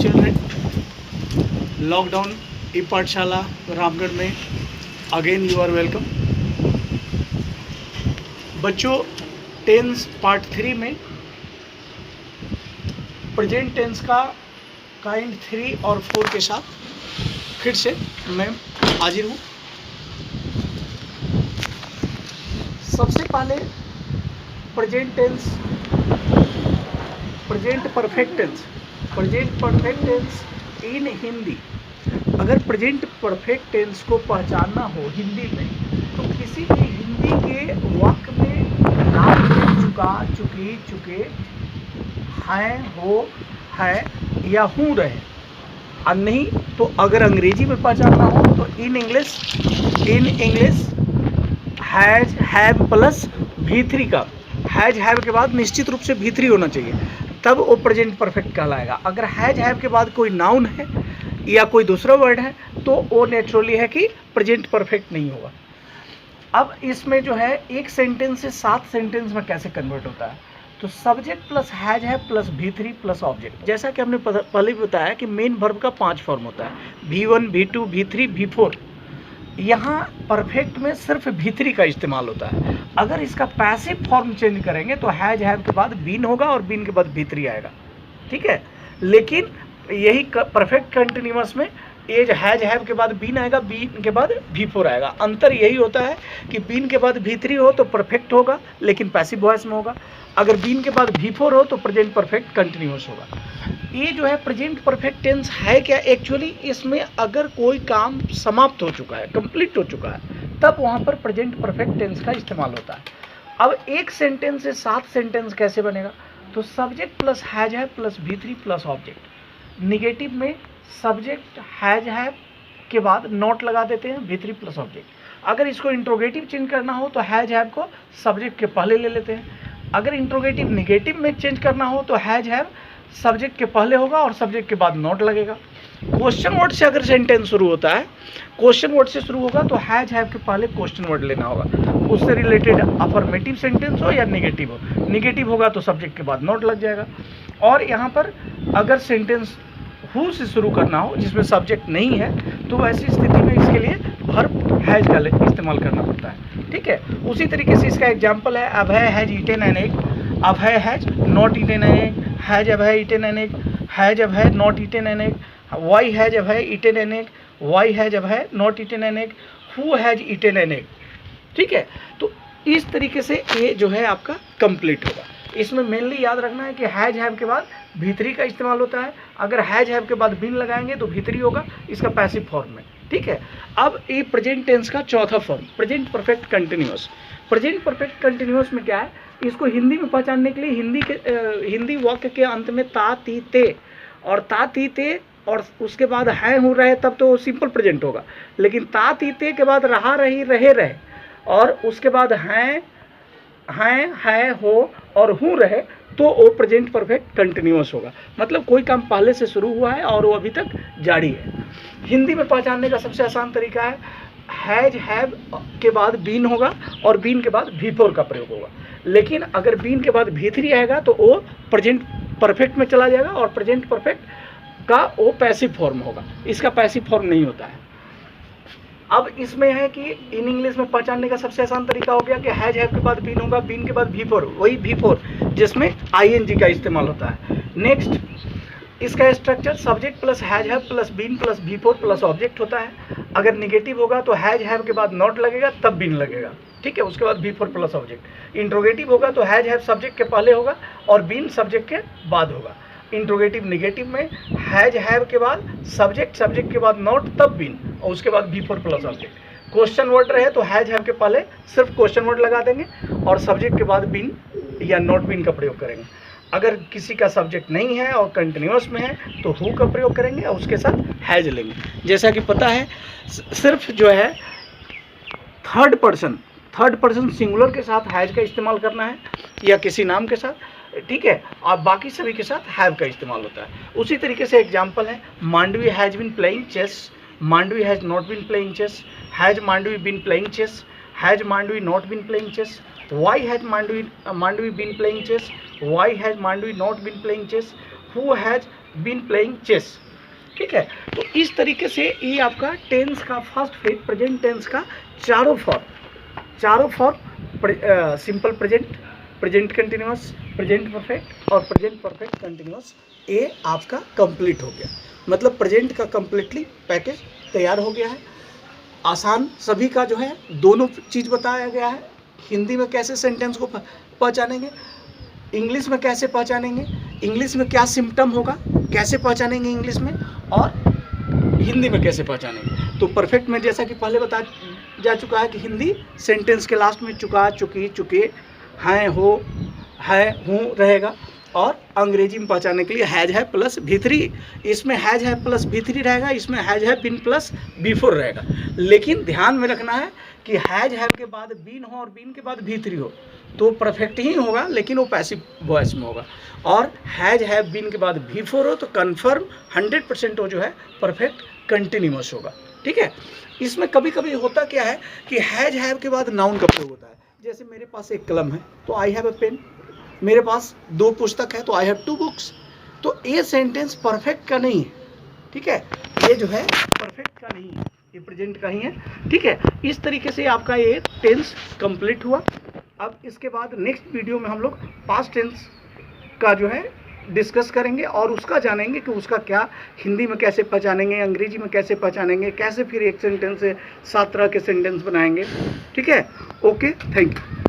Children, lockdown ई पाठशाला रामगढ़ में again you are welcome. बच्चों, टेंस पार्ट 3 में प्रेजेंट टेंस का काइंड 3 और 4 के साथ फिर से मैं हाजिर हूँ। सबसे पहले present tense, present perfect tense in Hindi. अगर प्रेजेंट परफेक्ट टेंस को पहचानना हो हिंदी में, तो किसी भी हिंदी के वाक्य में नाम चुका, चुकी, चुके, हैं, हो, है या हूँ रहे, और नहीं तो अगर अंग्रेजी में पहचानना हो तो in English has, have plus V3 का, हैज हैव के बाद निश्चित रूप से V3 होना चाहिए, तब वो प्रेजेंट परफेक्ट कहलाएगा। अगर हैज हैव के बाद कोई नाउन है या कोई दूसरा वर्ड है तो वो नेचुरली है कि प्रेजेंट परफेक्ट नहीं होगा। अब इसमें जो है एक सेंटेंस से 7 सेंटेंस में कैसे कन्वर्ट होता है, तो subject plus has have plus V3 plus object. जैसा कि हमने पहले भी बताया कि मेन वर्ब का 5 फॉर्म होता है, V1, V2, V3, V4। यहाँ परफेक्ट में सिर्फ V3 का इस्तेमाल होता है। अगर इसका पैसिव फॉर्म चेंज करेंगे तो हैज हैव के बाद बीन होगा और बीन के बाद V3 आएगा, ठीक है। लेकिन यही परफेक्ट कंटिन्यूअस में ये हैज हैव के बाद बीन आएगा, बीन के बाद V4 आएगा। अंतर यही होता है कि बीन के बाद V3 हो तो परफेक्ट होगा लेकिन पैसिव वॉइस में होगा, अगर बीन के बाद V4 हो तो प्रेजेंट परफेक्ट कंटिन्यूअस होगा। ये जो है प्रेजेंट परफेक्ट टेंस है क्या, एक्चुअली इसमें अगर कोई काम समाप्त हो चुका है, कंप्लीट हो चुका है, तब वहाँ पर प्रेजेंट परफेक्ट टेंस का इस्तेमाल होता है। अब एक सेंटेंस से 7 सेंटेंस कैसे बनेगा, तो subject plus has have plus V3 plus object. Negative में सब्जेक्ट हैज हैव के बाद नॉट लगा देते हैं, V3 प्लस ऑब्जेक्ट। अगर इसको इंट्रोगेटिव चेंज करना हो तो हैज हैव को सब्जेक्ट के पहले ले लेते हैं। अगर इंट्रोगेटिव निगेटिव में चेंज करना हो तो हैज हैव सब्जेक्ट के पहले होगा और सब्जेक्ट के बाद नॉट लगेगा। क्वेश्चन वर्ड से अगर सेंटेंस शुरू होता है, क्वेश्चन वर्ड से शुरू होगा तो हैज हैव के पहले क्वेश्चन वर्ड लेना होगा, उससे रिलेटेड अफर्मेटिव सेंटेंस हो या नेगेटिव हो। नेगेटिव होगा तो सब्जेक्ट के बाद नॉट लग जाएगा। और यहाँ पर अगर सेंटेंस हु से शुरू करना हो जिसमें सब्जेक्ट नहीं है, तो ऐसी स्थिति में इसके लिए वर्ब हैज का इस्तेमाल करना पड़ता है, ठीक है। उसी तरीके से इसका एग्जाम्पल है Abhay has eaten an egg, Abhay has not eaten an egg, has Abhay eaten an egg, has Abhay not eaten an egg, why has Abhay eaten an egg, why has Abhay not eaten an egg, who has eaten an egg, ठीक है। तो इस तरीके से ये जो है आपका कंप्लीट होगा। इसमें मेनली याद रखना है कि हैज हैव के बाद V3 का इस्तेमाल होता है। अगर हैज हैव के बाद बीन लगाएंगे तो V3 होगा, इसका पैसिव फॉर्म में, ठीक है। अब ये प्रेजेंट टेंस का चौथा form, present perfect continuous. Present perfect continuous में क्या है, इसको हिंदी में पहचानने के लिए हिंदी वाक्य के अंत में ता, ती, ते और ता, ती, ते और उसके बाद है, हूँ, रहे, तब तो सिंपल प्रेजेंट होगा। लेकिन ता, ती, ते के बाद रहा, रही, रहे और उसके बाद हैं, है, हो और हूँ रहे, तो वो प्रेजेंट परफेक्ट कंटिन्यूअस होगा। मतलब कोई काम पहले से शुरू हुआ है और वो अभी तक जारी है। हिंदी में पहचानने का सबसे आसान तरीका है, हैज हैव के बाद बीन होगा और बीन के बाद V4 का प्रयोग होगा। लेकिन अगर बीन के बाद V3 आएगा तो वो प्रेजेंट परफेक्ट में चला जाएगा और प्रेजेंट परफेक्ट का वो पैसिव फॉर्म होगा, इसका पैसिव फॉर्म नहीं होता है। अब इसमें है कि इन इंग्लिश में पहचानने का सबसे आसान तरीका हो गया कि हैज हैव के बाद बीन होगा, बीन के बाद V4, वही V4 जिसमें ING का इस्तेमाल होता है। नेक्स्ट, इसका structure subject plus has have plus been plus V4 plus object होता है। अगर निगेटिव होगा तो हैज हैव के बाद नॉट लगेगा, तब बीन लगेगा, ठीक है, उसके बाद V4 प्लस ऑब्जेक्ट। इंट्रोगेटिव होगा तो हैज हैव सब्जेक्ट के पहले होगा और बीन सब्जेक्ट के बाद होगा। इंट्रोगेटिव निगेटिव में हैज हैव के बाद सब्जेक्ट के बाद नॉट, तब बीन और उसके बाद V4 plus object. Question word रहे तो हैज हैव के पहले सिर्फ क्वेश्चन वर्ड लगा देंगे और सब्जेक्ट के बाद बीन या नॉट बीन का प्रयोग करेंगे। अगर किसी का सब्जेक्ट नहीं है और कंटिन्यूअस में है तो हु का प्रयोग करेंगे और उसके साथ हैज लेंगे। जैसा कि पता है, सिर्फ जो है थर्ड पर्सन सिंगुलर के साथ हैज का इस्तेमाल करना है या किसी नाम के साथ, ठीक है, और बाकी सभी के साथ हैव का इस्तेमाल होता है। उसी तरीके से एग्जाम्पल है, Mandavi has been playing chess, Mandavi has not been playing chess, has Mandavi been playing chess, has Mandavi not been playing chess, why has Mandavi been playing chess, why has Mandavi not been playing chess, who has been playing chess. ठीक है, तो इस तरीके से ये आपका tense का first phase present tense का चारों form simple present, present continuous, present perfect और प्रेजेंट परफेक्ट कंटिन्यूअस, ये आपका कंप्लीट हो गया। मतलब प्रेजेंट का कंप्लीटली पैकेज तैयार हो गया है। आसान सभी का जो है दोनों चीज़ बताया गया है। हिंदी में कैसे सेंटेंस को पहचानेंगे, इंग्लिश में कैसे पहचानेंगे, इंग्लिश में क्या सिम्टम होगा, कैसे पहचानेंगे इंग्लिश में, और हिंदी में कैसे पहचानेंगे। तो परफेक्ट में जैसा कि पहले बता जा चुका है कि हिंदी सेंटेंस के लास्ट में चुका, चुकी, चुके, हैं, हो, है, हूँ रहेगा। और अंग्रेजी में पहचानने के लिए हैज है प्लस भी3, इसमें हैज है प्लस भी3 रहेगा, इसमें हैज है बीन प्लस भी4 रहेगा। लेकिन ध्यान में रखना है कि हैज है के बाद बीन हो और बीन के बाद भी3 हो तो परफेक्ट ही होगा, लेकिन वो पैसिव वॉइस में होगा। और हैज है बीन के बाद भी4 हो तो कन्फर्म 100% वो जो है परफेक्ट कंटिन्यूअस होगा। ठीक है, इसमें कभी कभी होता क्या है कि हैज हैव के बाद नाउन का प्रयोग होता है। जैसे मेरे पास एक कलम है तो आई हैव अ पेन, मेरे पास 2 पुस्तक है तो आई हैव 2 बुक्स। तो ये सेंटेंस परफेक्ट का नहीं है। ठीक है, ये जो है परफेक्ट का नहीं है, ये प्रेजेंट का ही है। ठीक है, इस तरीके से आपका ये टेंस कंप्लीट हुआ। अब इसके बाद नेक्स्ट वीडियो में हम लोग पास्ट टेंस का जो है डिस्कस करेंगे और उसका जानेंगे कि उसका क्या हिंदी में कैसे पहचानेंगे, अंग्रेजी में कैसे पहचानेंगे, कैसे फिर एक सेंटेंस से 7 तरह के सेंटेंस बनाएंगे। ठीक है, ओके, थैंक यू।